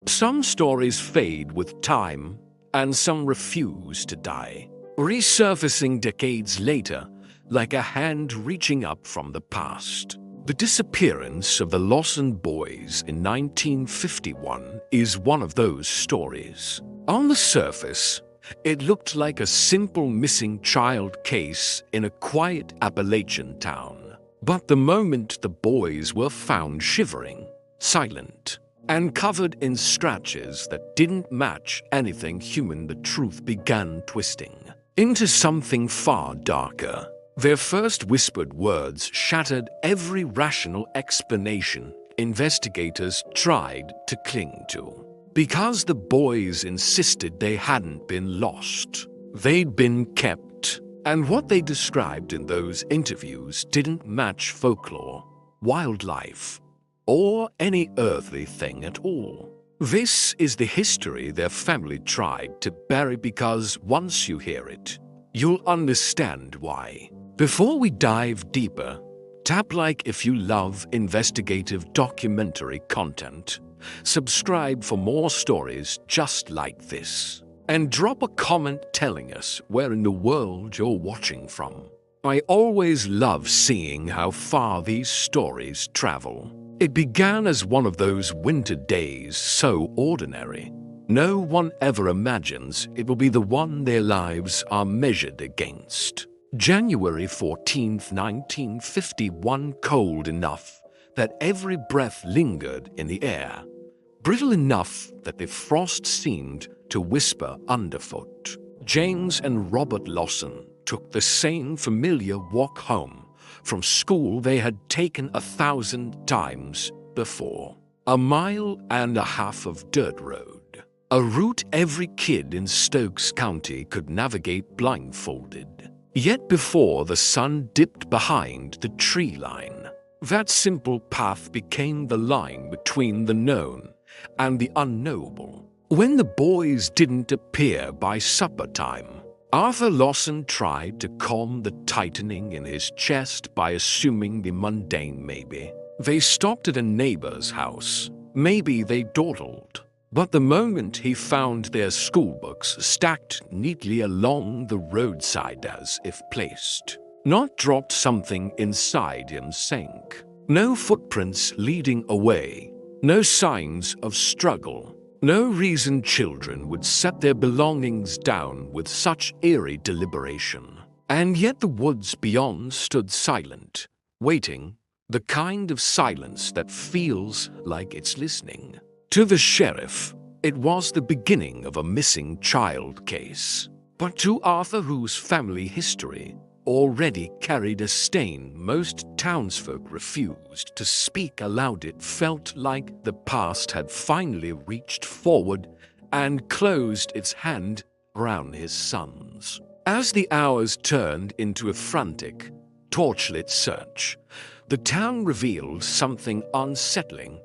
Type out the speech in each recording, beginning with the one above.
Some stories fade with time, and some refuse to die, resurfacing decades later like a hand reaching up from the past. The disappearance of the Lawson Boys in 1951 is one of those stories. On the surface, it looked like a simple missing child case in a quiet Appalachian town. But the moment the boys were found shivering, silent, and covered in scratches that didn't match anything human, the truth began twisting into something far darker. Their first whispered words shattered every rational explanation investigators tried to cling to. Because the boys insisted they hadn't been lost, they'd been kept. And what they described in those interviews didn't match folklore, wildlife, or any earthly thing at all. This is the history their family tried to bury, because once you hear it, you'll understand why. Before we dive deeper, tap like if you love investigative documentary content, subscribe for more stories just like this, and drop a comment telling us where in the world you're watching from. I always love seeing how far these stories travel. It began as one of those winter days so ordinary, no one ever imagines it will be the one their lives are measured against. January 14th, 1951, cold enough that every breath lingered in the air, brittle enough that the frost seemed to whisper underfoot. James and Robert Lawson took the same familiar walk home from school they had taken 1,000 times before. 1.5 miles of dirt road, a route every kid in Stokes County could navigate blindfolded. Yet before the sun dipped behind the tree line, that simple path became the line between the known and the unknowable. When the boys didn't appear by supper time, Arthur Lawson tried to calm the tightening in his chest by assuming the mundane. Maybe they stopped at a neighbor's house, maybe they dawdled. But the moment he found their schoolbooks stacked neatly along the roadside as if placed, not dropped, something inside him sank. No footprints leading away, no signs of struggle, no reason children would set their belongings down with such eerie deliberation. And yet the woods beyond stood silent, waiting, the kind of silence that feels like it's listening. To the sheriff, it was the beginning of a missing child case. But to Arthur, whose family history already carried a stain most townsfolk refused to speak aloud, it felt like the past had finally reached forward and closed its hand around his sons. As the hours turned into a frantic, torchlit search, the town revealed something unsettling.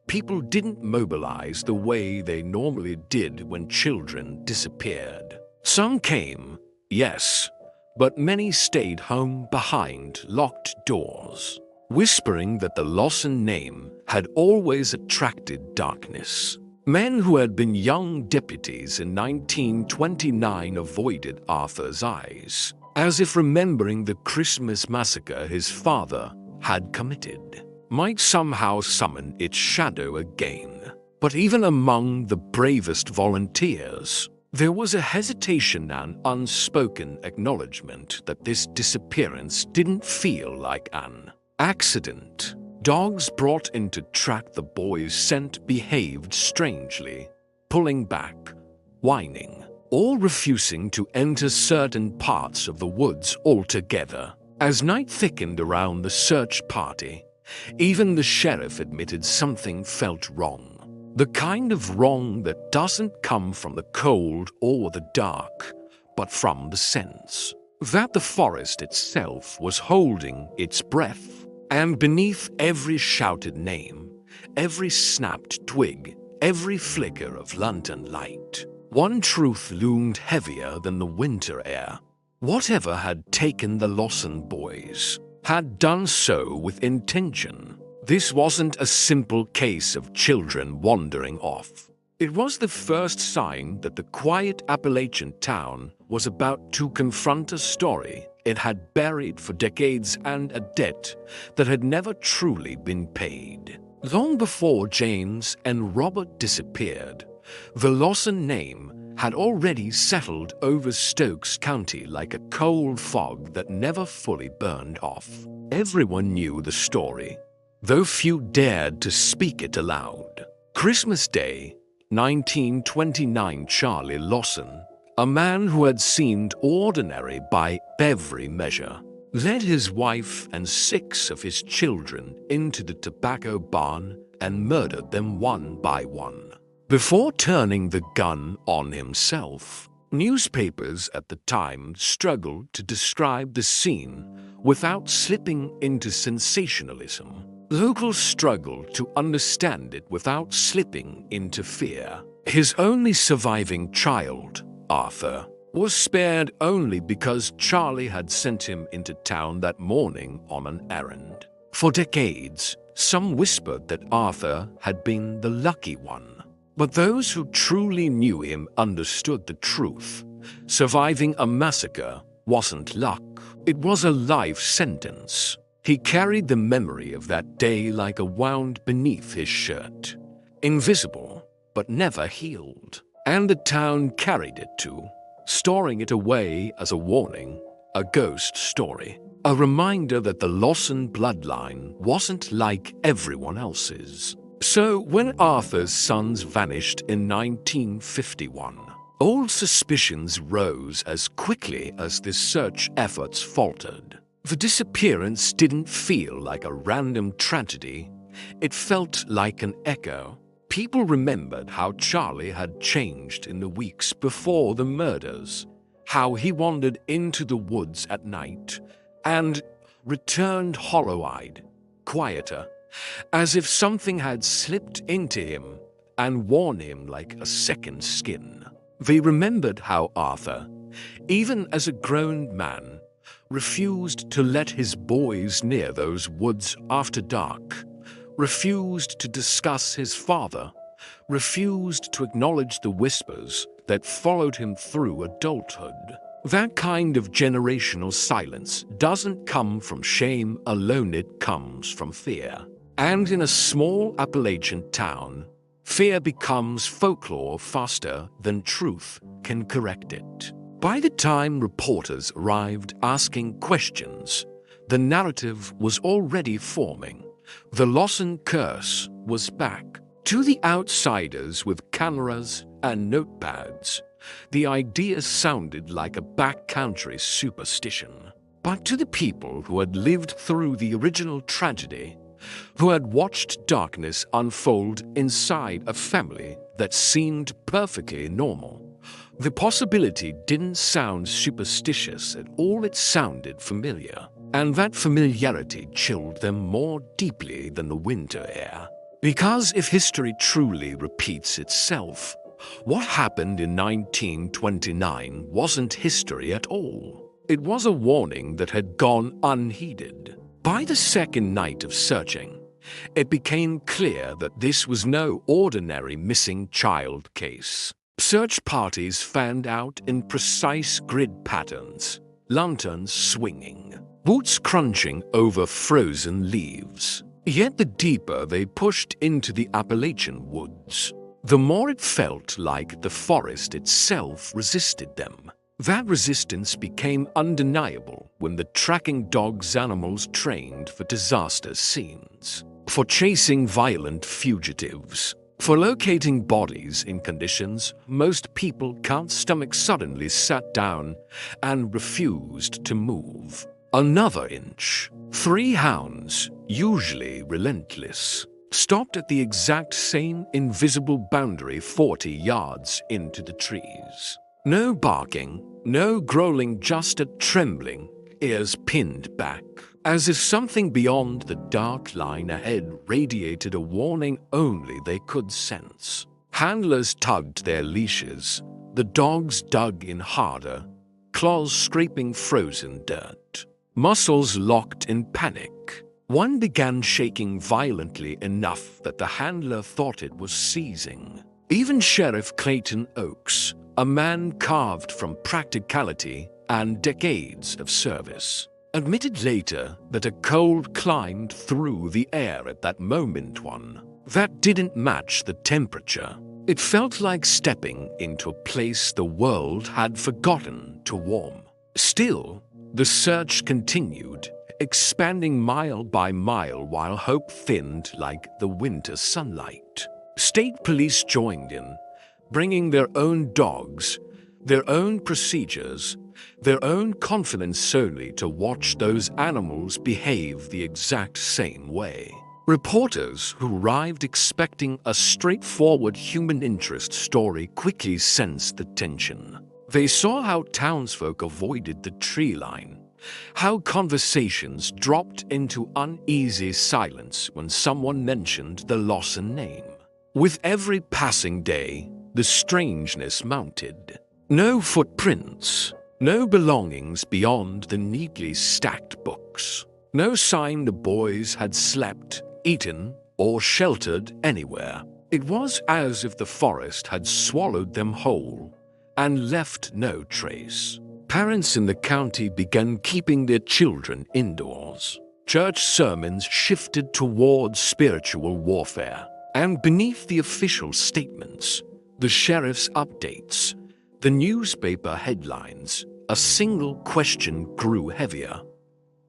People didn't mobilize the way they normally did when children disappeared. Some came, yes, but many stayed home behind locked doors, whispering that the Lawson name had always attracted darkness. Men who had been young deputies in 1929 avoided Arthur's eyes, as if remembering the Christmas massacre his father had committed might somehow summon its shadow again. But even among the bravest volunteers, there was a hesitation and unspoken acknowledgement that this disappearance didn't feel like an accident. Dogs brought in to track the boys' scent behaved strangely, pulling back, whining, or refusing to enter certain parts of the woods altogether. As night thickened around the search party, even the sheriff admitted something felt wrong. The kind of wrong that doesn't come from the cold or the dark, but from the sense that the forest itself was holding its breath. And beneath every shouted name, every snapped twig, every flicker of lantern light, one truth loomed heavier than the winter air. Whatever had taken the Lawson boys had done so with intention. This wasn't a simple case of children wandering off. It was the first sign that the quiet Appalachian town was about to confront a story it had buried for decades and a debt that had never truly been paid. Long before James and Robert disappeared, the Lawson name had already settled over Stokes County like a cold fog that never fully burned off. Everyone knew the story, though few dared to speak it aloud. Christmas Day, 1929, Charlie Lawson, a man who had seemed ordinary by every measure, led his wife and 6 of his children into the tobacco barn and murdered them one by one. Before turning the gun on himself, newspapers at the time struggled to describe the scene without slipping into sensationalism. Locals struggled to understand it without slipping into fear. His only surviving child, Arthur, was spared only because Charlie had sent him into town that morning on an errand. For decades, some whispered that Arthur had been the lucky one. But those who truly knew him understood the truth. Surviving a massacre wasn't luck. It was a life sentence. He carried the memory of that day like a wound beneath his shirt. Invisible, but never healed. And the town carried it too, storing it away as a warning, a ghost story. A reminder that the Lawson bloodline wasn't like everyone else's. So when Arthur's sons vanished in 1951, all suspicions rose as quickly as the search efforts faltered. The disappearance didn't feel like a random tragedy. It felt like an echo. People remembered how Charlie had changed in the weeks before the murders, how he wandered into the woods at night and returned hollow-eyed, quieter, as if something had slipped into him and worn him like a second skin. They remembered how Arthur, even as a grown man, refused to let his boys near those woods after dark, refused to discuss his father, refused to acknowledge the whispers that followed him through adulthood. That kind of generational silence doesn't come from shame alone, it comes from fear. And in a small Appalachian town, fear becomes folklore faster than truth can correct it. By the time reporters arrived asking questions, the narrative was already forming. The Lawson curse was back. To the outsiders with cameras and notepads, the idea sounded like a backcountry superstition. But to the people who had lived through the original tragedy, who had watched darkness unfold inside a family that seemed perfectly normal, the possibility didn't sound superstitious at all, it sounded familiar. And that familiarity chilled them more deeply than the winter air. Because if history truly repeats itself, what happened in 1929 wasn't history at all. It was a warning that had gone unheeded. By the second night of searching, it became clear that this was no ordinary missing child case. Search parties fanned out in precise grid patterns, lanterns swinging, boots crunching over frozen leaves. Yet the deeper they pushed into the Appalachian woods, the more it felt like the forest itself resisted them. That resistance became undeniable when the tracking dogs, animals trained for disaster scenes, for chasing violent fugitives, for locating bodies in conditions most people can't stomach, suddenly sat down and refused to move another inch. 3 hounds, usually relentless, stopped at the exact same invisible boundary 40 yards into the trees. No barking, no growling, just a trembling, ears pinned back, as if something beyond the dark line ahead radiated a warning only they could sense. Handlers tugged their leashes. The dogs dug in harder, claws scraping frozen dirt. Muscles locked in panic. One began shaking violently enough that the handler thought it was seizing. Even Sheriff Clayton Oakes, a man carved from practicality and decades of service, admitted later that a cold climbed through the air at that moment. One that didn't match the temperature. It felt like stepping into a place the world had forgotten to warm. Still, the search continued, expanding mile by mile while hope thinned like the winter sunlight. State police joined in, bringing their own dogs, their own procedures, their own confidence solely to watch those animals behave the exact same way. Reporters who arrived expecting a straightforward human interest story quickly sensed the tension. They saw how townsfolk avoided the tree line, how conversations dropped into uneasy silence when someone mentioned the Lawson name. With every passing day, the strangeness mounted. No footprints, no belongings beyond the neatly stacked books. No sign the boys had slept, eaten, or sheltered anywhere. It was as if the forest had swallowed them whole and left no trace. Parents in the county began keeping their children indoors. Church sermons shifted towards spiritual warfare. And beneath the official statements, the sheriff's updates, the newspaper headlines, a single question grew heavier.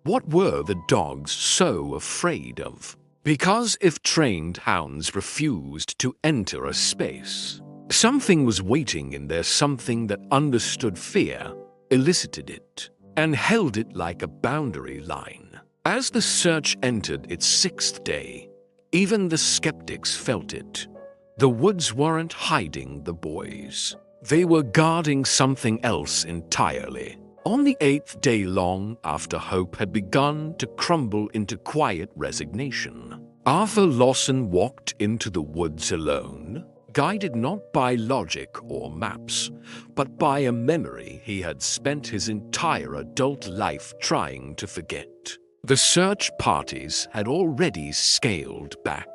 What were the dogs so afraid of? Because if trained hounds refused to enter a space, something was waiting in there, something that understood fear, elicited it, and held it like a boundary line. As the search entered its 6th day, even the skeptics felt it. The woods weren't hiding the boys. They were guarding something else entirely. On the 8th day, long after hope had begun to crumble into quiet resignation, Arthur Lawson walked into the woods alone, guided not by logic or maps, but by a memory he had spent his entire adult life trying to forget. The search parties had already scaled back,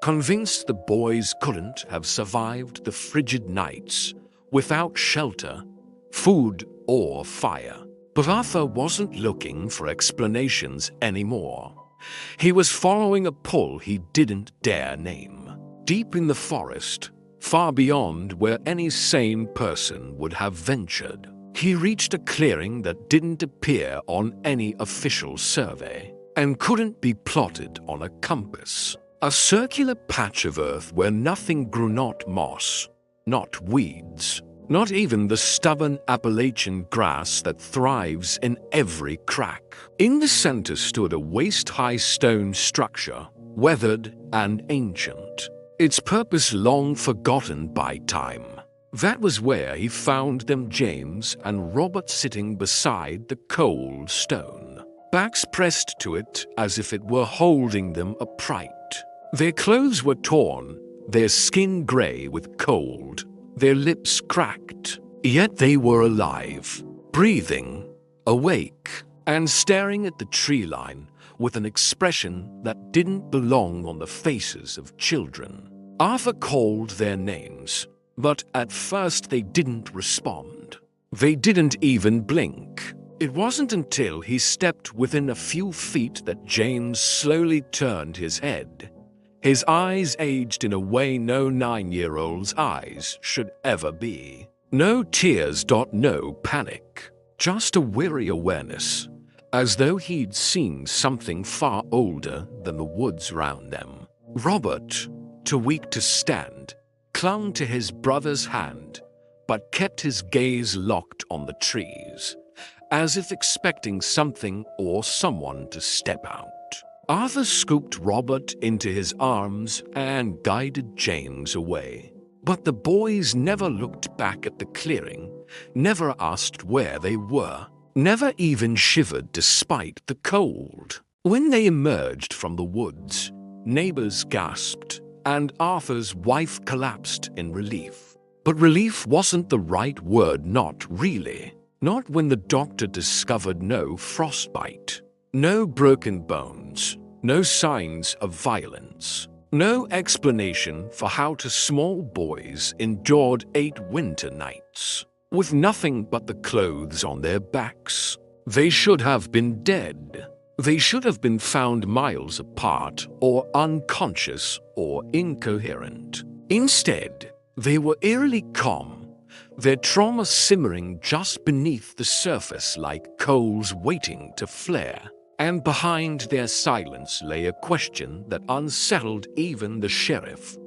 convinced the boys couldn't have survived the frigid nights without shelter, food, or fire. But Arthur wasn't looking for explanations anymore. He was following a pull he didn't dare name. Deep in the forest, far beyond where any sane person would have ventured, he reached a clearing that didn't appear on any official survey and couldn't be plotted on a compass. A circular patch of earth where nothing grew, not moss, not weeds, not even the stubborn Appalachian grass that thrives in every crack. In the center stood a waist-high stone structure, weathered and ancient, its purpose long forgotten by time. That was where he found them, James and Robert, sitting beside the cold stone, backs pressed to it as if it were holding them upright. Their clothes were torn, their skin gray with cold, their lips cracked, yet they were alive, breathing, awake, and staring at the tree line with an expression that didn't belong on the faces of children. Arthur called their names, but at first they didn't respond. They didn't even blink. It wasn't until he stepped within a few feet that James slowly turned his head. His eyes aged in a way no 9-year-old's eyes should ever be. No tears, no panic, just a weary awareness, as though he'd seen something far older than the woods round them. Robert, too weak to stand, clung to his brother's hand, but kept his gaze locked on the trees, as if expecting something or someone to step out. Arthur scooped Robert into his arms and guided James away. But the boys never looked back at the clearing, never asked where they were, never even shivered despite the cold. When they emerged from the woods, neighbors gasped, and Arthur's wife collapsed in relief. But relief wasn't the right word, not really. Not when the doctor discovered no frostbite, no broken bones, no signs of violence. No explanation for how two small boys endured 8 winter nights with nothing but the clothes on their backs. They should have been dead. They should have been found miles apart, or unconscious, or incoherent. Instead, they were eerily calm, their trauma simmering just beneath the surface like coals waiting to flare. And behind their silence lay a question that unsettled even the sheriff.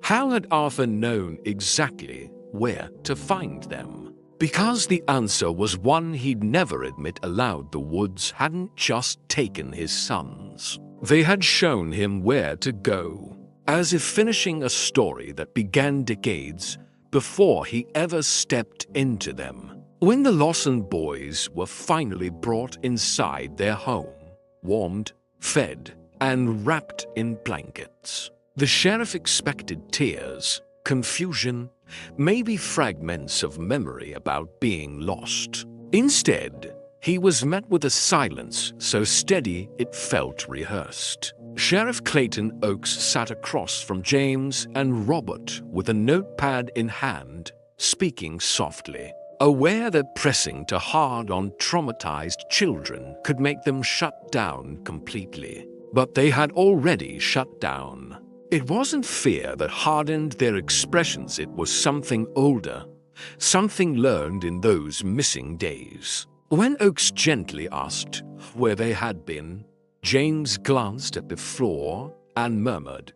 How had Arthur known exactly where to find them? Because the answer was one he'd never admit aloud. The woods hadn't just taken his sons. They had shown him where to go, as if finishing a story that began decades before he ever stepped into them. When the Lawson boys were finally brought inside their home, warmed, fed, and wrapped in blankets, the sheriff expected tears, confusion, maybe fragments of memory about being lost. Instead, he was met with a silence so steady it felt rehearsed. Sheriff Clayton Oakes sat across from James and Robert with a notepad in hand, speaking softly, aware that pressing too hard on traumatized children could make them shut down completely. But they had already shut down. It wasn't fear that hardened their expressions, it was something older, something learned in those missing days. When Oakes gently asked where they had been, James glanced at the floor and murmured,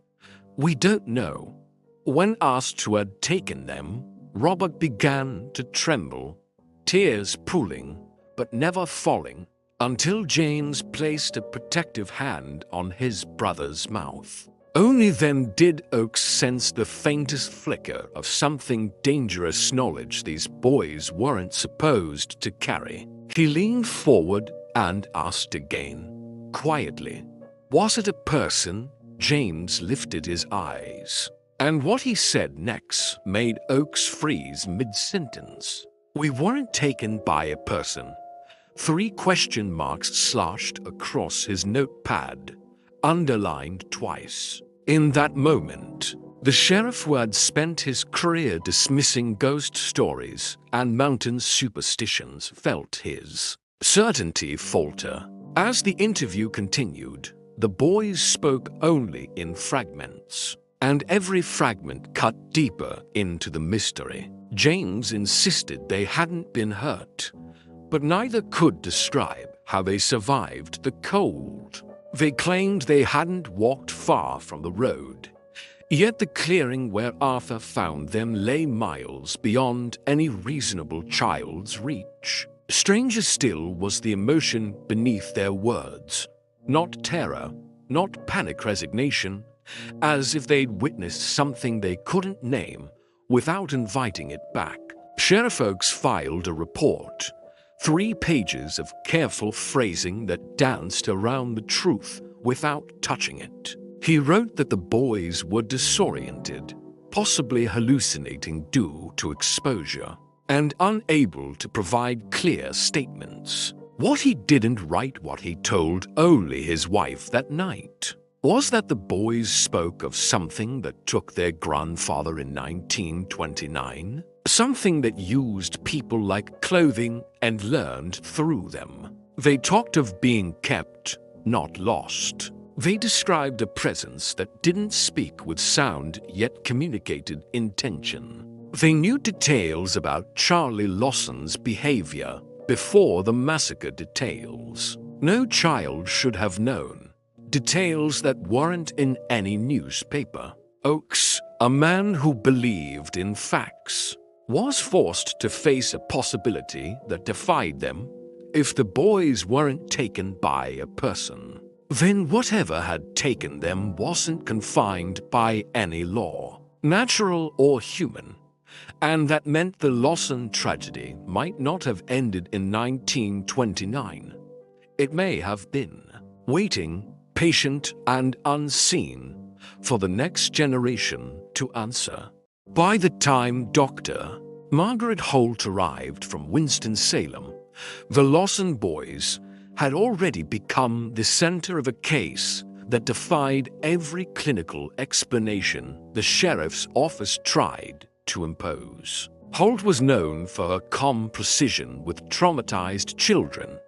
"We don't know." When asked who had taken them, Robert began to tremble, tears pooling but never falling, until James placed a protective hand on his brother's mouth. Only then did Oakes sense the faintest flicker of something dangerous, knowledge these boys weren't supposed to carry. He leaned forward and asked again, quietly, "Was it a person?" James lifted his eyes, and what he said next made Oakes freeze mid-sentence. "We weren't taken by a person." 3 question marks slashed across his notepad, underlined twice. In that moment, the sheriff, who had spent his career dismissing ghost stories and mountain superstitions, felt his certainty falter. As the interview continued, the boys spoke only in fragments, and every fragment cut deeper into the mystery. James insisted they hadn't been hurt, but neither could describe how they survived the cold. They claimed they hadn't walked far from the road, yet the clearing where Arthur found them lay miles beyond any reasonable child's reach. Stranger still was the emotion beneath their words. Not terror, not panic, resignation, as if they'd witnessed something they couldn't name without inviting it back. Sheriff Oakes filed a report, 3 pages of careful phrasing that danced around the truth without touching it. He wrote that the boys were disoriented, possibly hallucinating due to exposure, and unable to provide clear statements. What he didn't write, what he told only his wife that night, was that the boys spoke of something that took their grandfather in 1929. Something that used people like clothing and learned through them. They talked of being kept, not lost. They described a presence that didn't speak with sound yet communicated intention. They knew details about Charlie Lawson's behavior before the massacre, details no child should have known, details that weren't in any newspaper. Oakes, a man who believed in facts, was forced to face a possibility that defied them. If the boys weren't taken by a person, then whatever had taken them wasn't confined by any law, natural or human, and that meant the Lawson tragedy might not have ended in 1929. It may have been waiting, patient and unseen, for the next generation to answer. By the time Dr. Margaret Holt arrived from Winston-Salem, the Lawson boys had already become the center of a case that defied every clinical explanation the sheriff's office tried to impose. Holt was known for her calm precision with traumatized children,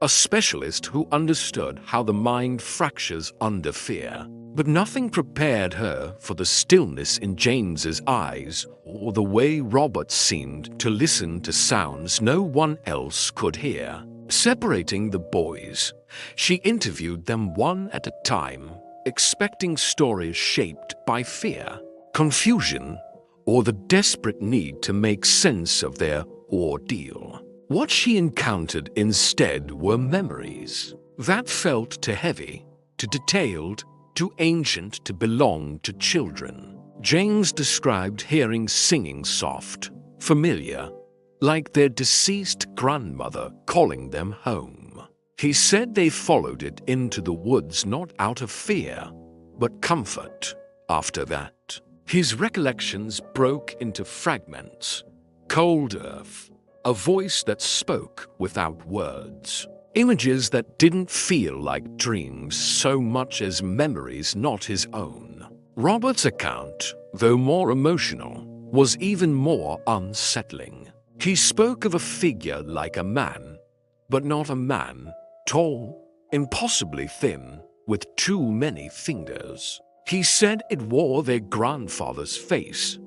a specialist who understood how the mind fractures under fear. But nothing prepared her for the stillness in James's eyes or the way Robert seemed to listen to sounds no one else could hear. Separating the boys, she interviewed them one at a time, expecting stories shaped by fear, confusion, or the desperate need to make sense of their ordeal. What she encountered instead were memories that felt too heavy, too detailed, too ancient to belong to children. James described hearing singing soft, familiar, like their deceased grandmother calling them home. He said they followed it into the woods not out of fear, but comfort. After that, his recollections broke into fragments. Cold earth, a voice that spoke without words. Images that didn't feel like dreams so much as memories not his own. Robert's account, though more emotional, was even more unsettling. He spoke of a figure like a man, but not a man, tall, impossibly thin, with too many fingers. He said it wore their grandfather's face,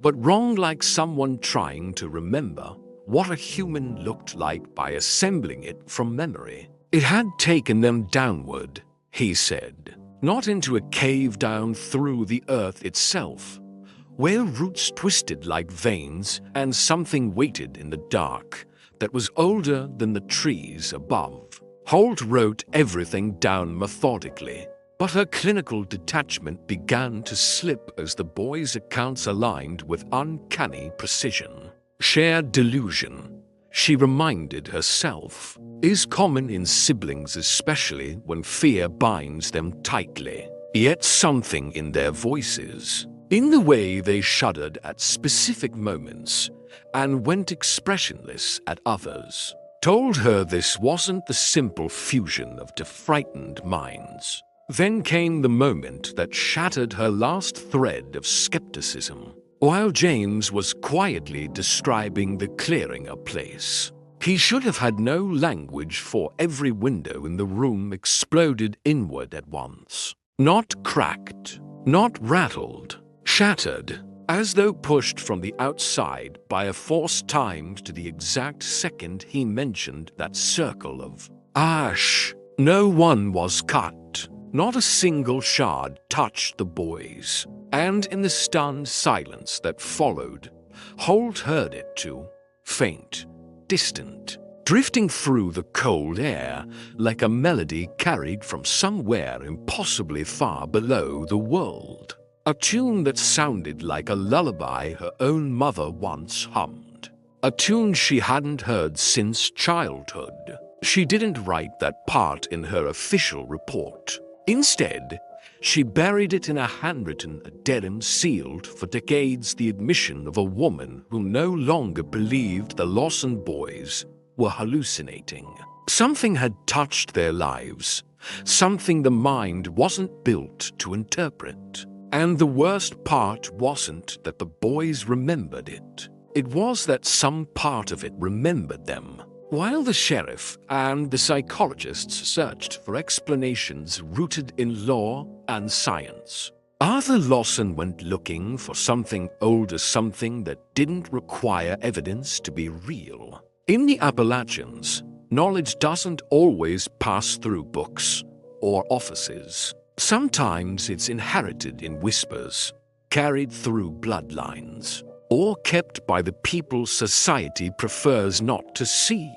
but wrong like someone trying to remember what a human looked like by assembling it from memory. It had taken them downward, he said, not into a cave down through the earth itself, where roots twisted like veins and something waited in the dark that was older than the trees above. Holt wrote everything down methodically, but her clinical detachment began to slip as the boys' accounts aligned with uncanny precision. Shared delusion, she reminded herself, is common in siblings, especially when fear binds them tightly. Yet something in their voices, in the way they shuddered at specific moments and went expressionless at others, told her this wasn't the simple fusion of two frightened minds. Then came the moment that shattered her last thread of skepticism. While James was quietly describing the clearing of place, he should have had no language, for every window in the room exploded inward at once. Not cracked, not rattled, shattered, as though pushed from the outside by a force timed to the exact second he mentioned that circle of ash. No one was cut. Not a single shard touched the boys, and in the stunned silence that followed, Holt heard it too, faint, distant, drifting through the cold air like a melody carried from somewhere impossibly far below the world. A tune that sounded like a lullaby her own mother once hummed. A tune she hadn't heard since childhood. She didn't write that part in her official report. Instead, she buried it in a handwritten addendum sealed for decades, the admission of a woman who no longer believed the Lawson boys were hallucinating. Something had touched their lives, something the mind wasn't built to interpret. And the worst part wasn't that the boys remembered it. It was that some part of it remembered them. While the sheriff and the psychologists searched for explanations rooted in law and science, Arthur Lawson went looking for something older, something that didn't require evidence to be real. In the Appalachians, knowledge doesn't always pass through books or offices. Sometimes it's inherited in whispers, carried through bloodlines, or kept by the people society prefers not to see.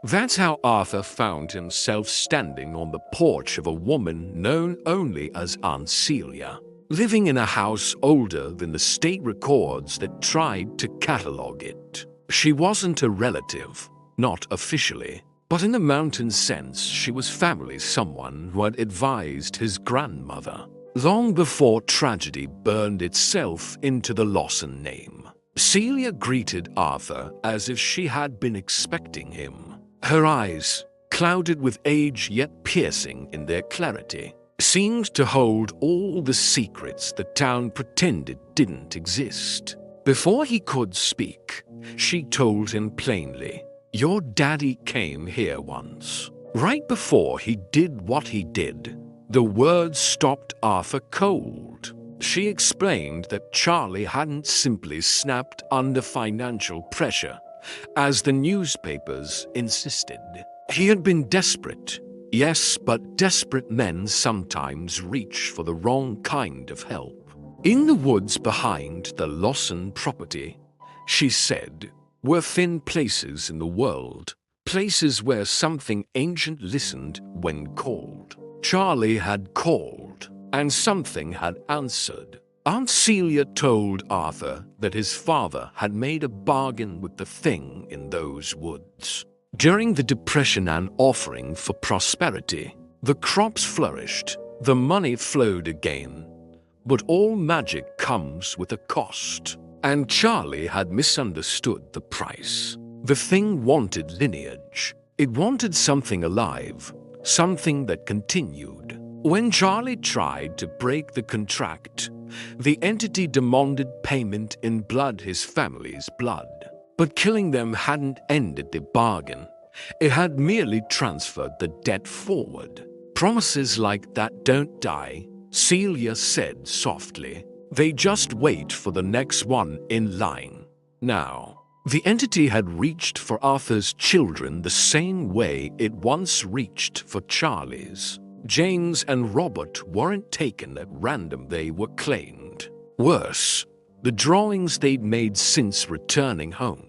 That's how Arthur found himself standing on the porch of a woman known only as Aunt Celia, living in a house older than the state records that tried to catalog it. She wasn't a relative, not officially, but in the mountain sense she was family, someone who had advised his grandmother, long before tragedy burned itself into the Lawson name. Celia greeted Arthur as if she had been expecting him, her eyes clouded with age yet piercing in their clarity. seemed to hold all the secrets the town pretended didn't exist. Before he could speak, she told him plainly, "Your daddy came here once." Right before he did what he did, the words stopped Arthur cold. She explained that Charlie hadn't simply snapped under financial pressure, as the newspapers insisted. He had been desperate, yes, but desperate men sometimes reach for the wrong kind of help. In the woods behind the Lawson property, she said, were thin places in the world, places where something ancient listened when called. Charlie had called, and something had answered. Aunt Celia told Arthur that his father had made a bargain with the thing in those woods. During the Depression, an offering for prosperity. The crops flourished, the money flowed again. But all magic comes with a cost, and Charlie had misunderstood the price. The thing wanted lineage. It wanted something alive, something that continued. When Charlie tried to break the contract, the entity demanded payment in blood, his family's blood. But killing them hadn't ended the bargain. It had merely transferred the debt forward. Promises like that don't die, Celia said softly. They just wait for the next one in line. Now, the entity had reached for Arthur's children the same way it once reached for Charlie's. James and Robert weren't taken at random, they were claimed. Worse, the drawings they'd made since returning home.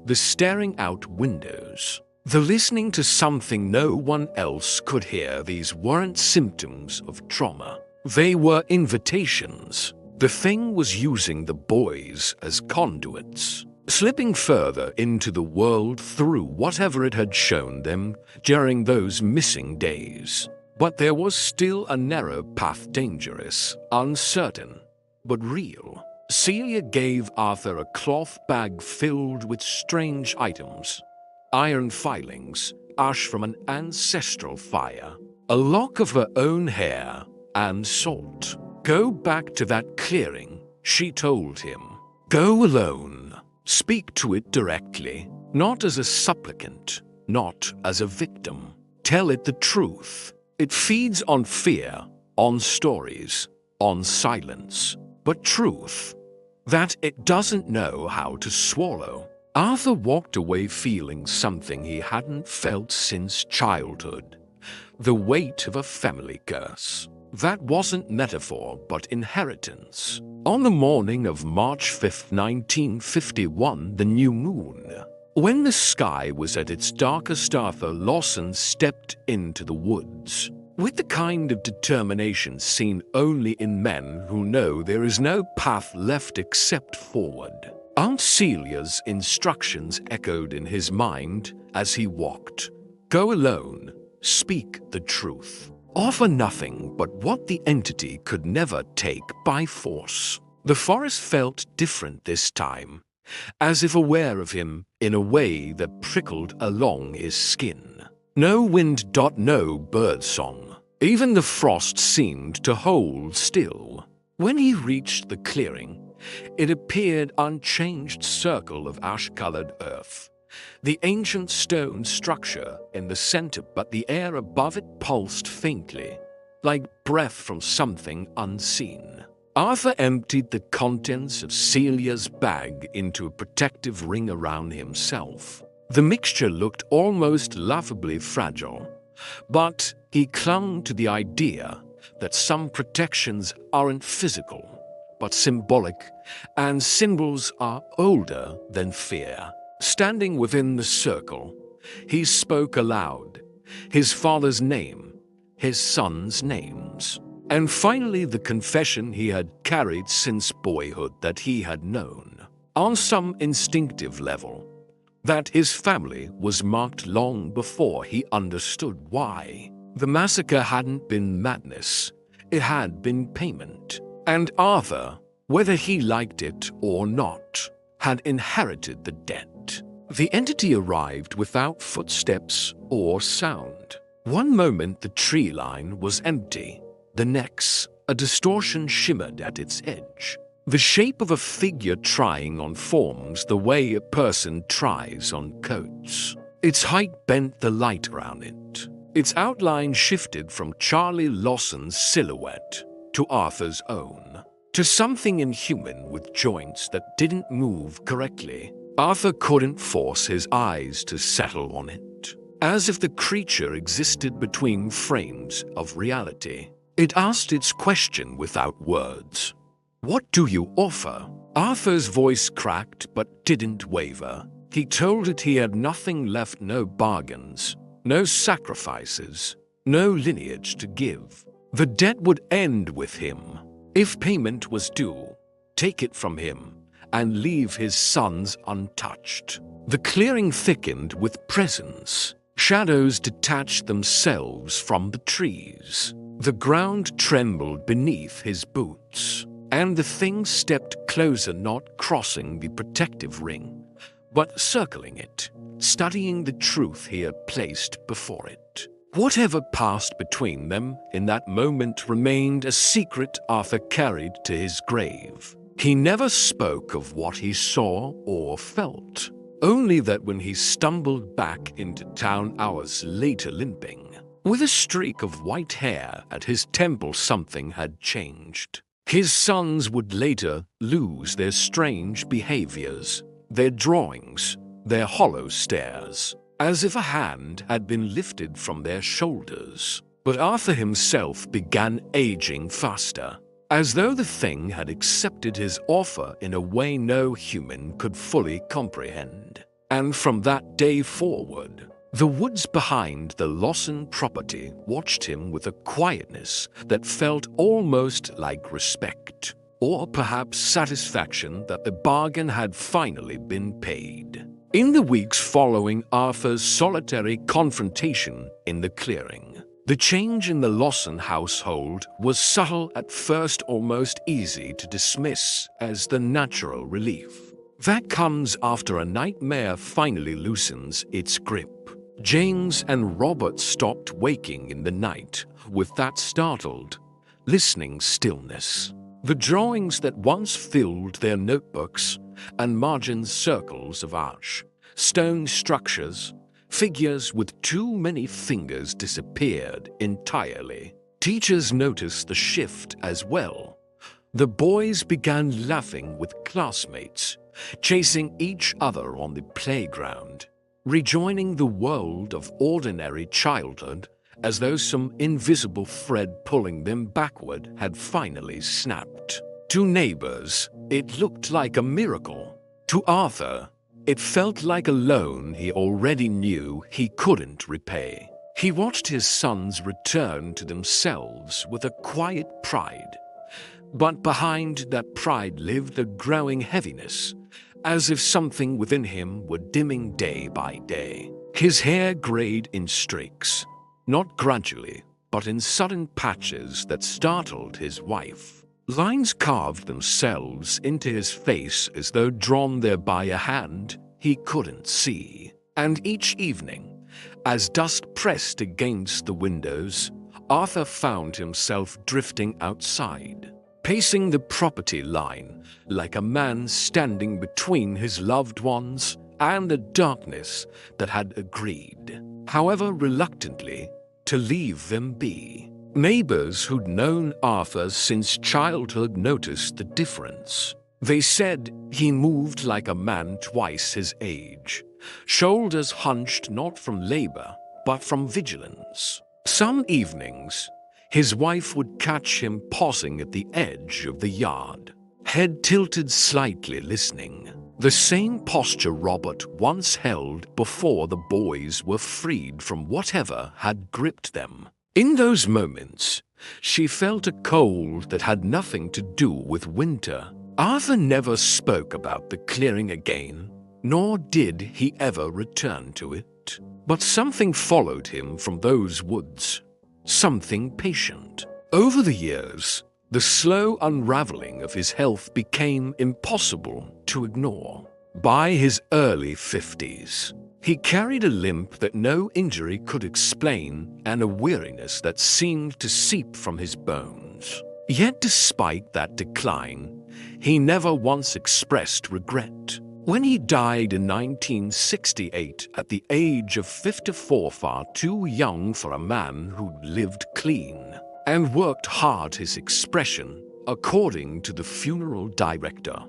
The staring out windows. The listening to something no one else could hear. These weren't symptoms of trauma. They were invitations. The thing was using the boys as conduits, slipping further into the world through whatever it had shown them during those missing days. But there was still a narrow path, dangerous, uncertain, but real. Celia gave Arthur a cloth bag filled with strange items. Iron filings, ash from an ancestral fire, a lock of her own hair, and salt. Go back to that clearing, she told him. Go alone. Speak to it directly, not as a supplicant, not as a victim. Tell it the truth. It feeds on fear, on stories, on silence, but truth that it doesn't know how to swallow. Arthur walked away feeling something he hadn't felt since childhood, the weight of a family curse. That wasn't metaphor, but inheritance. On the morning of March 5th, 1951, the new moon, when the sky was at its darkest, Arthur Lawson stepped into the woods with the kind of determination seen only in men who know there is no path left except forward. Aunt Celia's instructions echoed in his mind as he walked. Go alone, speak the truth. Offer nothing but what the entity could never take by force. The forest felt different this time, as if aware of him in a way that prickled along his skin. No wind, no birdsong. Even the frost seemed to hold still. When he reached the clearing, it appeared unchanged circle of ash-colored earth. The ancient stone structure in the center, but the air above it pulsed faintly, like breath from something unseen. Arthur emptied the contents of Celia's bag into a protective ring around himself. The mixture looked almost laughably fragile, but he clung to the idea that some protections aren't physical, but symbolic, and symbols are older than fear. Standing within the circle, he spoke aloud, his father's name, his son's names, and finally the confession he had carried since boyhood that he had known, on some instinctive level, that his family was marked long before he understood why. The massacre hadn't been madness, it had been payment. And Arthur, whether he liked it or not, had inherited the debt. The entity arrived without footsteps or sound. One moment the tree line was empty, The next, a distortion shimmered at its edge. The shape of a figure trying on forms the way a person tries on coats. Its height bent the light around it. Its outline shifted from Charlie Lawson's silhouette to Arthur's own, to something inhuman with joints that didn't move correctly. Arthur couldn't force his eyes to settle on it, as if the creature existed between frames of reality. It asked its question without words. "What do you offer?" Arthur's voice cracked but didn't waver. He told it he had nothing left, no bargains, no sacrifices, no lineage to give. The debt would end with him. If payment was due, take it from him and leave his sons untouched. The clearing thickened with presence. Shadows detached themselves from the trees. The ground trembled beneath his boots, and the thing stepped closer, not crossing the protective ring, but circling it, studying the truth he had placed before it. Whatever passed between them in that moment remained a secret Arthur carried to his grave. He never spoke of what he saw or felt, only that when he stumbled back into town hours later limping, with a streak of white hair at his temple, something had changed. His sons would later lose their strange behaviors, their drawings, their hollow stares, as if a hand had been lifted from their shoulders. But Arthur himself began aging faster, as though the thing had accepted his offer in a way no human could fully comprehend. And from that day forward, the woods behind the Lawson property watched him with a quietness that felt almost like respect, or perhaps satisfaction that the bargain had finally been paid. In the weeks following Arthur's solitary confrontation in the clearing, the change in the Lawson household was subtle at first, almost easy to dismiss as the natural relief that comes after a nightmare finally loosens its grip. James and Robert stopped waking in the night with that startled, listening stillness. The drawings that once filled their notebooks and margined circles of arch, stone structures, figures with too many fingers disappeared entirely. Teachers noticed the shift as well. The boys began laughing with classmates, chasing each other on the playground, rejoining the world of ordinary childhood as though some invisible thread pulling them backward had finally snapped. To neighbors, it looked like a miracle. To Arthur, it felt like a loan he already knew he couldn't repay. He watched his sons return to themselves with a quiet pride. But behind that pride lived a growing heaviness, as if something within him were dimming day by day. His hair grayed in streaks, not gradually, but in sudden patches that startled his wife. Lines carved themselves into his face as though drawn there by a hand he couldn't see. And each evening, as dust pressed against the windows, Arthur found himself drifting outside, pacing the property line like a man standing between his loved ones and the darkness that had agreed, however reluctantly, to leave them be. Neighbors who'd known Arthur since childhood noticed the difference. They said he moved like a man twice his age, shoulders hunched not from labor, but from vigilance. Some evenings, his wife would catch him pausing at the edge of the yard, head tilted slightly listening, the same posture Robert once held before the boys were freed from whatever had gripped them. In those moments, she felt a cold that had nothing to do with winter. Arthur never spoke about the clearing again, nor did he ever return to it. But something followed him from those woods, something patient. Over the years, the slow unraveling of his health became impossible to ignore. By his early 50s, He carried a limp that no injury could explain and a weariness that seemed to seep from his bones. Yet despite that decline, he never once expressed regret. When he died in 1968 at the age of 54, far too young for a man who'd lived clean and worked hard, his expression, according to the funeral director,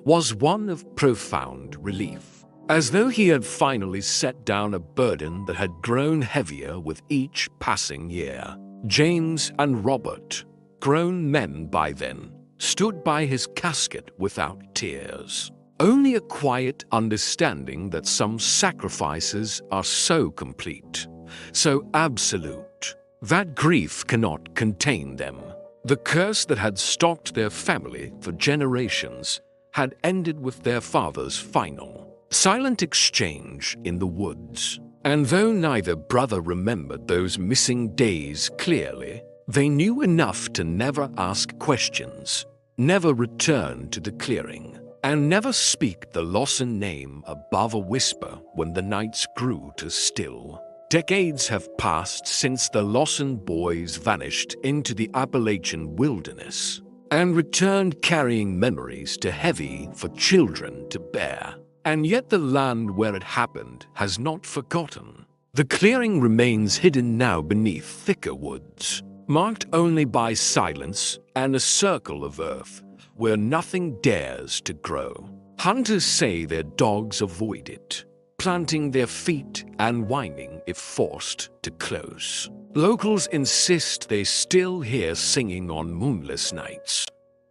was one of profound relief, as though he had finally set down a burden that had grown heavier with each passing year. James and Robert, grown men by then, stood by his casket without tears. Only a quiet understanding that some sacrifices are so complete, so absolute, that grief cannot contain them. The curse that had stalked their family for generations had ended with their father's final, silent exchange in the woods. And though neither brother remembered those missing days clearly, they knew enough to never ask questions, never return to the clearing, and never speak the Lawson name above a whisper when the nights grew too still. Decades have passed since the Lawson Boys vanished into the Appalachian wilderness and returned carrying memories too heavy for children to bear. And yet the land where it happened has not forgotten. The clearing remains hidden now beneath thicker woods, marked only by silence and a circle of earth where nothing dares to grow. Hunters say their dogs avoid it, planting their feet and whining if forced to close. Locals insist they still hear singing on moonless nights.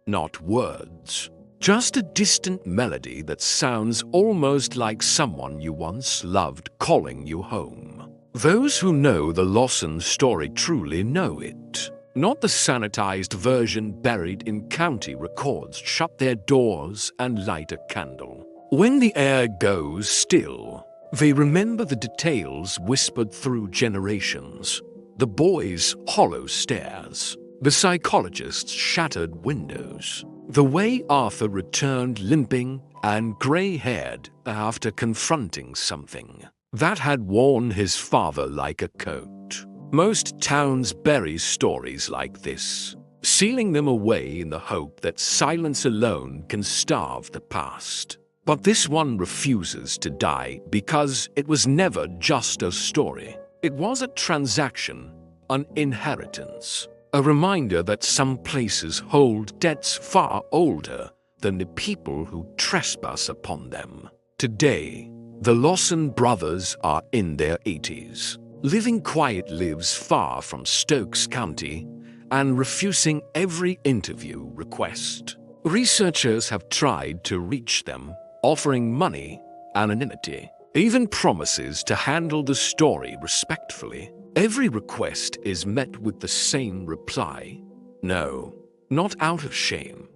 Not words, just a distant melody that sounds almost like someone you once loved calling you home. Those who know the Lawson story truly know it. Not the sanitized version buried in county records. Shut their doors and light a candle. When the air goes still, they remember the details whispered through generations. The boys' hollow stares, the psychologist's shattered windows, the way Arthur returned limping and gray-haired after confronting something that had worn his father like a coat. Most towns bury stories like this, sealing them away in the hope that silence alone can starve the past. But this one refuses to die because it was never just a story. It was a transaction, an inheritance, a reminder that some places hold debts far older than the people who trespass upon them. Today, the Lawson brothers are in their 80s, living quiet lives far from Stokes County and refusing every interview request. Researchers have tried to reach them, offering money, anonymity, even promises to handle the story respectfully. Every request is met with the same reply: no, not out of shame,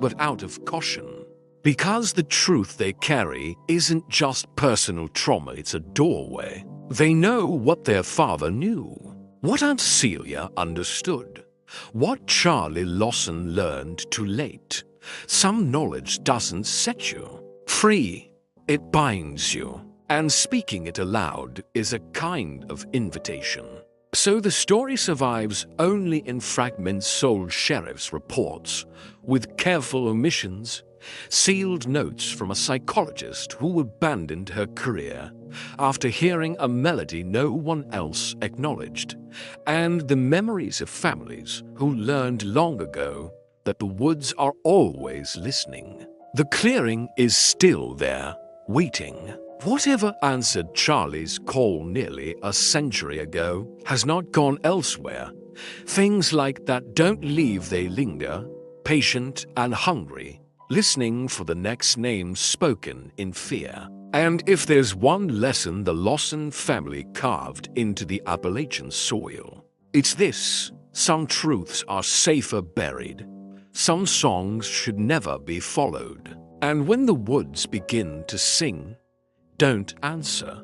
but out of caution. Because the truth they carry isn't just personal trauma, it's a doorway. They know what their father knew, what Aunt Celia understood, what Charlie Lawson learned too late. Some knowledge doesn't set you free, it binds you, and speaking it aloud is a kind of invitation. So the story survives only in fragments, sold sheriff's reports, with careful omissions, sealed notes from a psychologist who abandoned her career after hearing a melody no one else acknowledged, and the memories of families who learned long ago that the woods are always listening. The clearing is still there, waiting. Whatever answered Charlie's call nearly a century ago has not gone elsewhere. Things like that don't leave, they linger, patient and hungry, listening for the next name spoken in fear. And if there's one lesson the Lawson family carved into the Appalachian soil, it's this: some truths are safer buried, some songs should never be followed. And when the woods begin to sing, don't answer.